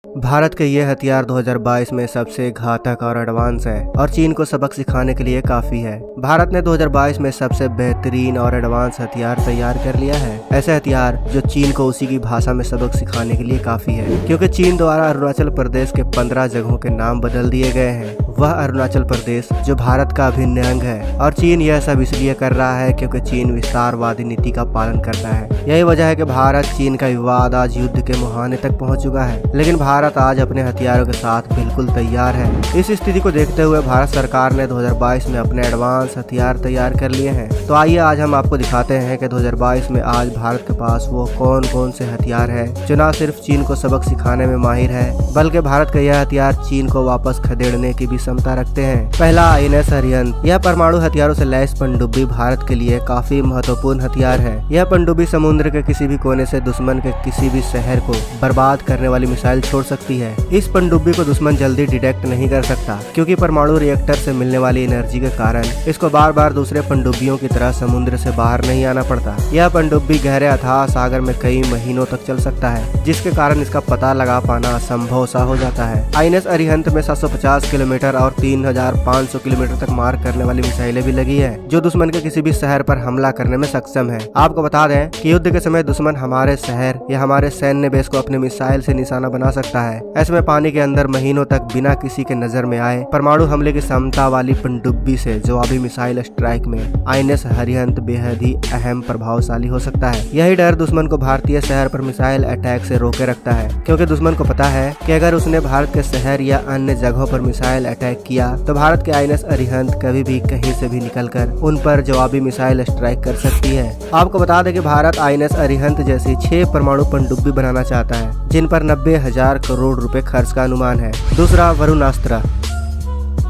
भारत के ये हथियार 2022 में सबसे घातक और एडवांस है और चीन को सबक सिखाने के लिए काफी है। भारत ने 2022 में सबसे बेहतरीन और एडवांस हथियार तैयार कर लिया है। ऐसे हथियार जो चीन को उसी की भाषा में सबक सिखाने के लिए काफी है, क्योंकि चीन द्वारा अरुणाचल प्रदेश के 15 जगहों के नाम बदल दिए गए हैं। वह अरुणाचल प्रदेश जो भारत का अभिन्न अंग है, और चीन यह सब इसलिए कर रहा है क्योंकि चीन विस्तारवादी नीति का पालन करता है। यही वजह है कि भारत चीन का विवाद आज युद्ध के मुहाने तक पहुंच चुका है, लेकिन भारत आज अपने हथियारों के साथ बिल्कुल तैयार है। इस स्थिति को देखते हुए भारत सरकार ने 2022 में अपने एडवांस हथियार तैयार कर लिए हैं। तो आइए आज हम आपको दिखाते हैं कि 2022 में आज भारत के पास वो कौन कौन से हथियार है जो न सिर्फ चीन को सबक सिखाने में माहिर है, बल्कि भारत के यह हथियार चीन को वापस खदेड़ने की भी क्षमता रखते हैं। पहला INS अरिहंत। यह परमाणु हथियारों से लैस पनडुब्बी भारत के लिए काफी महत्वपूर्ण हथियार है। यह पनडुब्बी समुद्र के किसी भी कोने से दुश्मन के किसी भी शहर को बर्बाद करने वाली मिसाइल छोड़ सकती है। इस पनडुब्बी को दुश्मन जल्दी डिटेक्ट नहीं कर सकता, क्योंकि परमाणु रिएक्टर से मिलने वाली एनर्जी के कारण इसको बार बार दूसरे पनडुब्बियों की तरह समुद्र से बाहर नहीं आना पड़ता। यह पनडुब्बी गहरे अथाह सागर में कई महीनों तक चल सकता है, जिसके कारण इसका पता लगा पाना असंभव सा हो जाता है। INS अरिहंत में 750 किलोमीटर और 3500 किलोमीटर तक मार करने वाली मिसाइलें भी लगी है, जो दुश्मन के किसी भी शहर पर हमला करने में सक्षम है। आपको बता दें कि युद्ध के समय दुश्मन हमारे शहर या हमारे सैन्य बेस को अपने मिसाइल से निशाना बना सकता है। ऐसे में पानी के अंदर महीनों तक बिना किसी के नजर में आए परमाणु हमले की क्षमता वाली पनडुब्बी से जवाबी मिसाइल स्ट्राइक में INS अरिहंत बेहद ही अहम प्रभावशाली हो सकता है। यही डर दुश्मन को भारतीय शहर पर मिसाइल अटैक से रोके रखता है, क्योंकि दुश्मन को पता है कि अगर उसने भारत के शहर या अन्य जगहों पर मिसाइल अटैक किया तो भारत के INS अरिहंत कभी भी कहीं से भी निकलकर उन पर जवाबी मिसाइल स्ट्राइक कर सकती है। आपको बता दें कि भारत INS अरिहंत जैसी 6 परमाणु पनडुब्बी बनाना चाहता है, जिन पर 90,000 करोड़ रुपए खर्च का अनुमान है। दूसरा, वरुणास्त्र।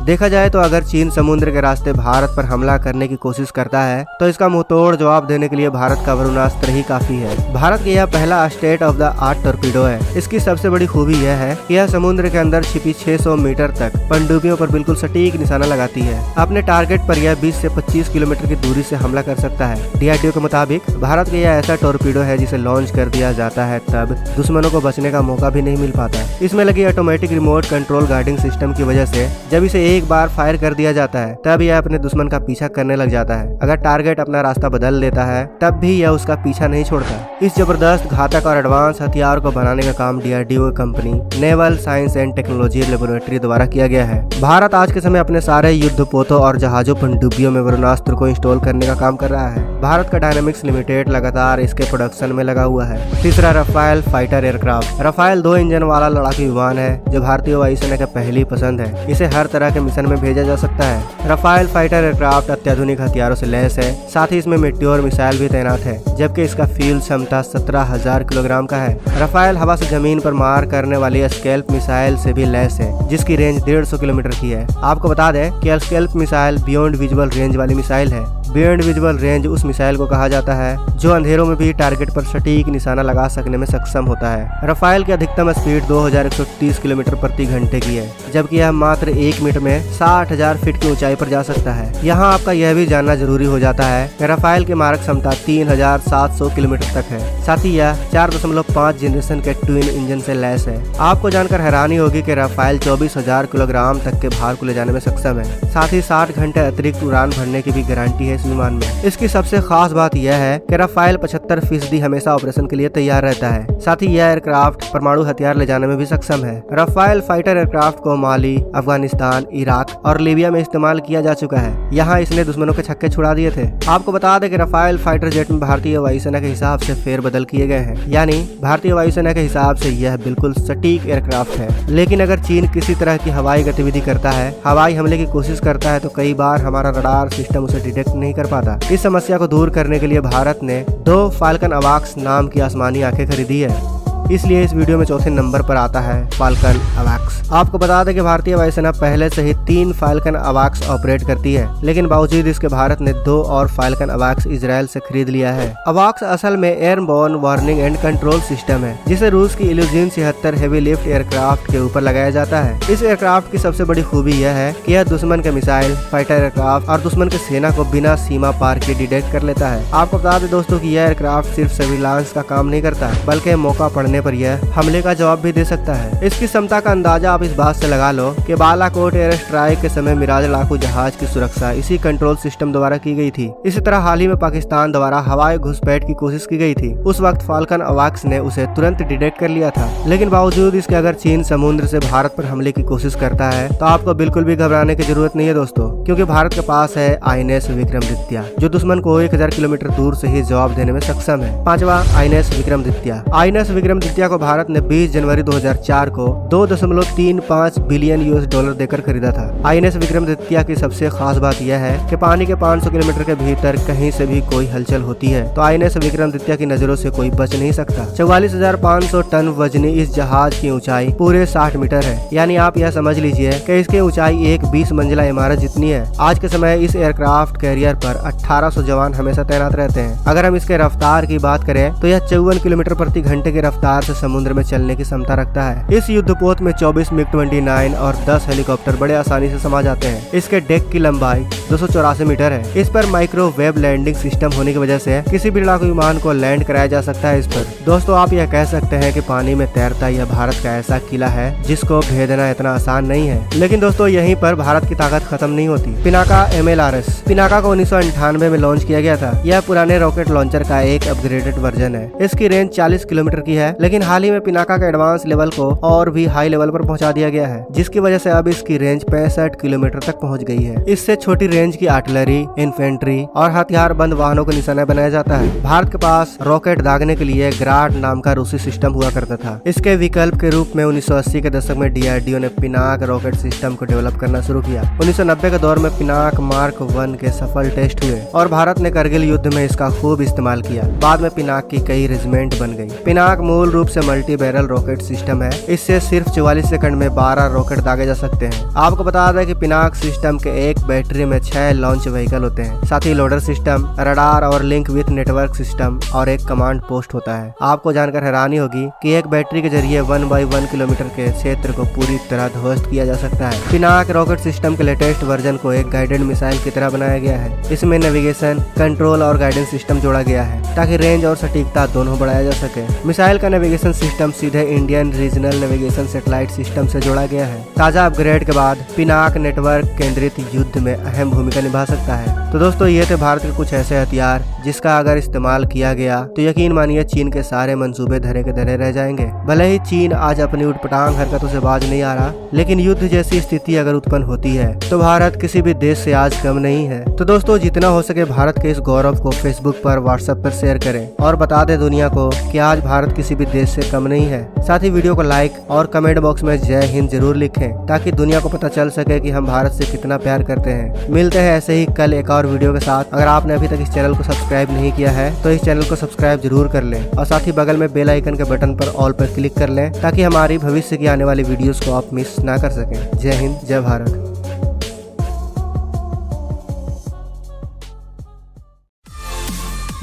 देखा जाए तो अगर चीन समुद्र के रास्ते भारत पर हमला करने की कोशिश करता है तो इसका मुंहतोड़ जवाब देने के लिए भारत का वरुणास्त्र ही काफी है। भारत का यह पहला state of the art torpedo है। इसकी सबसे बड़ी खूबी यह है कि यह समुद्र के अंदर छिपी 600 मीटर तक पनडुब्बियों पर बिल्कुल सटीक निशाना लगाती है। अपने टारगेट पर यह 20 से 25 किलोमीटर की दूरी से हमला कर सकता है। DRDO के मुताबिक भारत का यह ऐसा टॉर्पीडो है जिसे लॉन्च कर दिया जाता है तब दुश्मनों को बचने का मौका भी नहीं मिल पाता। इसमें लगी automatic remote control guiding system की वजह से जब इसे एक बार फायर कर दिया जाता है तब यह अपने दुश्मन का पीछा करने लग जाता है। अगर टारगेट अपना रास्ता बदल देता है तब भी यह उसका पीछा नहीं छोड़ता। इस जबरदस्त, घातक और एडवांस हथियार को बनाने का काम DRDO company naval science and technology laboratory द्वारा किया गया है। भारत आज के समय अपने सारे युद्धपोतों और जहाजों पनडुब्बियों में वरुणास्त्र को इंस्टॉल करने का काम कर रहा है। भारत का डायनामिक्स लिमिटेड लगातार इसके प्रोडक्शन में लगा हुआ है। तीसरा, Rafale fighter aircraft. Rafale 2 engine वाला लड़ाकू विमान है जो भारतीय वायुसेना की पहली पसंद है। इसे हर तरह के मिशन में भेजा जा सकता है। रफाल फाइटर एयरक्राफ्ट अत्याधुनिक हथियारों से लैस है, साथ ही इसमें मेट्योर मिसाइल भी तैनात है, जबकि इसका फ्यूल क्षमता 17,000 किलोग्राम का है। रफाल हवा से जमीन पर मार करने वाली स्कैल्प मिसाइल से भी लैस है, जिसकी रेंज 150 किलोमीटर की है। आपको बता दें कि scalp missile beyond visual range वाली मिसाइल है। बियॉन्ड विजुअल रेंज उस मिसाइल को कहा जाता है जो अंधेरों में भी टारगेट पर सटीक निशाना लगा सकने में सक्षम होता है। रफाल की अधिकतम स्पीड 2130 किलोमीटर प्रति घंटे की है, जबकि यह मात्र 1 मिनट में 60,000 फीट की ऊंचाई पर जा सकता है। यहाँ आपका यह भी जानना जरूरी हो जाता है कि रफाल की मारक क्षमता 3700 किलोमीटर तक है। साथ ही यह 4.5 जनरेशन के ट्विन इंजन से लैस है। आपको जानकर हैरानी होगी कि रफाल 24,000 किलोग्राम तक के भार को ले जाने में सक्षम है। साथ ही 60 घंटे अतिरिक्त उड़ान भरने की भी गारंटी है इस विमान में। इसकी सबसे खास बात यह है कि रफाल 75% हमेशा ऑपरेशन के लिए तैयार रहता है। साथ ही यह एयरक्राफ्ट परमाणु हथियार ले जाने में भी सक्षम है। रफाल फाइटर एयरक्राफ्ट को माली, अफगानिस्तान, इराक और लीबिया में इस्तेमाल किया जा चुका है। यहाँ इसने दुश्मनों के छक्के छुड़ा दिए थे। आपको बता दें कि रफाल फाइटर जेट में भारतीय वायुसेना के हिसाब से फेरबदल किए गए हैं, यानी भारतीय वायुसेना के हिसाब से यह बिल्कुल सटीक एयरक्राफ्ट है। लेकिन अगर चीन किसी तरह की हवाई गतिविधि करता है, हवाई हमले की कोशिश करता है, तो कई बार हमारा रडार सिस्टम उसे डिटेक्ट नहीं कर पाता। इस समस्या को दूर करने के लिए भारत ने 2 फाल्कन अवाक्स नाम की आसमानी आंखें खरीदी है। इसलिए इस वीडियो में चौथे नंबर पर आता है फाल्कन अवाक्स। आपको बता दें कि भारतीय वायुसेना पहले से ही 3 फाल्कन अवाक्स ऑपरेट करती है, लेकिन बावजूद इसके भारत ने 2 और फाल्कन अवाक्स इजराइल से खरीद लिया है। अवाक्स असल में airborne warning and control system है, जिसे रूस की इल्यूजिन 76 हेवी लिफ्ट एयरक्राफ्ट के ऊपर लगाया जाता है। इस एयरक्राफ्ट की सबसे बड़ी खूबी यह है कि यह दुश्मन के मिसाइल, फाइटर एयरक्राफ्ट और दुश्मन के सेना को बिना सीमा पार के डिटेक्ट कर लेता है। आपको बता दें दोस्तों कि यह एयरक्राफ्ट सिर्फ सर्विलांस का काम नहीं करता, बल्कि मौका पड़ने कहने पर यह हमले का जवाब भी दे सकता है। इसकी क्षमता का अंदाजा आप इस बात से लगा लो कि बालाकोट एयर स्ट्राइक के समय मिराज लड़ाकू जहाज की सुरक्षा इसी कंट्रोल सिस्टम द्वारा की गई थी। इसी तरह हाल ही में पाकिस्तान द्वारा हवाई घुसपैठ की कोशिश की गई थी। उस वक्त फाल्कन अवाक्स ने उसे तुरंत डिटेक्ट कर लिया था, लेकिन बावजूद इसके अगर चीन समुद्र से भारत पर हमले की कोशिश करता है तो आपको बिल्कुल भी घबराने की जरूरत नहीं है दोस्तों, क्योंकि भारत के पास है INS विक्रमादित्य, जो दुश्मन को 1000 किलोमीटर दूर से ही जवाब देने में सक्षम है। पांचवा, INS विक्रमादित्य। INS विक्रमादित्य को भारत ने 20 जनवरी 2004 को 2.35 बिलियन US$ देकर खरीदा था। INS विक्रमादित्य की सबसे खास बात यह है कि पानी के 500 किलोमीटर के भीतर कहीं से भी कोई हलचल होती है तो INS विक्रमादित्य की नजरों से कोई बच नहीं सकता। 44,500 टन वजनी इस जहाज की ऊंचाई पूरे 60 मीटर है, यानी आप यह समझ लीजिए कि इसकी ऊंचाई एक 20 मंजिला इमारत जितनी है। आज के समय इस एयरक्राफ्ट कैरियर पर 1800 जवान हमेशा तैनात रहते हैं। अगर हम इसके रफ्तार की बात करें तो यह 54 किलोमीटर प्रति घंटे की रफ्तार से समुद्र में चलने की क्षमता रखता है। इस युद्धपोत में 24 MiG-29 और 10 हेलीकॉप्टर बड़े आसानी से समा जाते हैं। इसके डेक की लंबाई 284 मीटर है। इस पर माइक्रोवेव लैंडिंग सिस्टम होने की वजह से किसी भी लड़ाकू विमान को लैंड कराया जा सकता है इस पर। दोस्तों, आप यह कह सकते हैं कि पानी में तैरता यह भारत का ऐसा किला है जिसको भेदना इतना आसान नहीं है। लेकिन दोस्तों, यहीं पर भारत की ताकत खत्म नहीं होती। पिनाका MLRS। पिनाका को 1998 में लॉन्च किया गया था। यह पुराने रॉकेट लॉन्चर का एक अपग्रेडेड वर्जन है। इसकी रेंज 40 किलोमीटर की है, लेकिन हाल ही में पिनाका के एडवांस लेवल को और भी हाई लेवल पर पहुंचा दिया गया है, जिसकी वजह से अब इसकी रेंज 65 किलोमीटर तक पहुंच गई है। इससे छोटी रेंज की आर्टिलरी, इन्फेंट्री और हथियार बंद वाहनों को निशाना बनाया जाता है। भारत के पास रॉकेट दागने के लिए ग्राड नाम का रूसी सिस्टम हुआ करता था। इसके विकल्प के रूप में 1980 के दशक में DRDO ने पिनाक रॉकेट सिस्टम को डेवलप करना शुरू किया। 1990 के दौर में पिनाक मार्क 1 के सफल टेस्ट हुए और भारत ने करगिल युद्ध में इसका खूब इस्तेमाल किया। बाद में पिनाक की कई रेजिमेंट बन गई। पिनाक मूल रूप से मल्टी बैरल रॉकेट सिस्टम है। इससे सिर्फ 44 सेकंड में 12 रॉकेट दागे जा सकते हैं। आपको बता दें कि पिनाक सिस्टम के एक बैटरी में 6 लॉन्च व्हीकल होते हैं। साथ ही लोडर सिस्टम, रडार और लिंक विथ नेटवर्क सिस्टम और एक कमांड पोस्ट होता है। आपको जानकर हैरानी होगी कि एक बैटरी के जरिए 1/1 किलोमीटर के क्षेत्र को पूरी तरह ध्वस्त किया जा सकता है। पिनाक रॉकेट सिस्टम के लेटेस्ट वर्जन को एक गाइडेड मिसाइल की तरह बनाया गया है। इसमें नेविगेशन, कंट्रोल और गाइडेंस सिस्टम जोड़ा गया है ताकि रेंज और सटीकता दोनों बढ़ाया जा सके। मिसाइल का नेविगेशन सिस्टम सीधे Indian regional navigation satellite system से जोड़ा गया है। ताजा अपग्रेड के बाद पिनाक नेटवर्क केंद्रित युद्ध में अहम भूमिका निभा सकता है। तो दोस्तों, ये थे भारत के कुछ ऐसे हथियार जिसका अगर इस्तेमाल किया गया तो यकीन मानिए चीन के सारे मंसूबे धरे के धरे रह जाएंगे। भले ही चीन आज अपनी उटपटांग हरकतों से बाज नहीं आ रहा, लेकिन युद्ध जैसी स्थिति अगर उत्पन्न होती है तो भारत किसी भी देश से आज कम नहीं है। तो दोस्तों, जितना हो सके भारत के इस गौरव को फेसबुक पर, व्हाट्सएप पर शेयर करें और बता दें दुनिया को कि आज भारत किसी भी देश से कम नहीं है। साथ ही वीडियो को लाइक और कमेंट बॉक्स में जय हिंद जरूर लिखें ताकि दुनिया को पता चल सके कि हम भारत से कितना प्यार करते हैं। मिलते हैं ऐसे ही कल एक और वीडियो के साथ। अगर आपने अभी तक इस चैनल को सब्सक्राइब नहीं किया है तो इस चैनल को सब्सक्राइब जरूर कर लें और साथ ही बगल में बेल आइकन के बटन पर ऑल पर क्लिक कर लें ताकि हमारी भविष्य की आने वाली वीडियोस को आप मिस ना कर सकें। जय हिंद, जय भारत।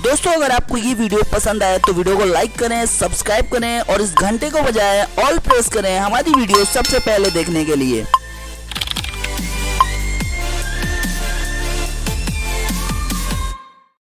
दोस्तों, अगर आपको ये वीडियो पसंद आए तो वीडियो को लाइक करें, सब्सक्राइब करें और इस घंटे को बजाय ऑल प्रेस करें हमारी वीडियो सबसे पहले देखने के लिए।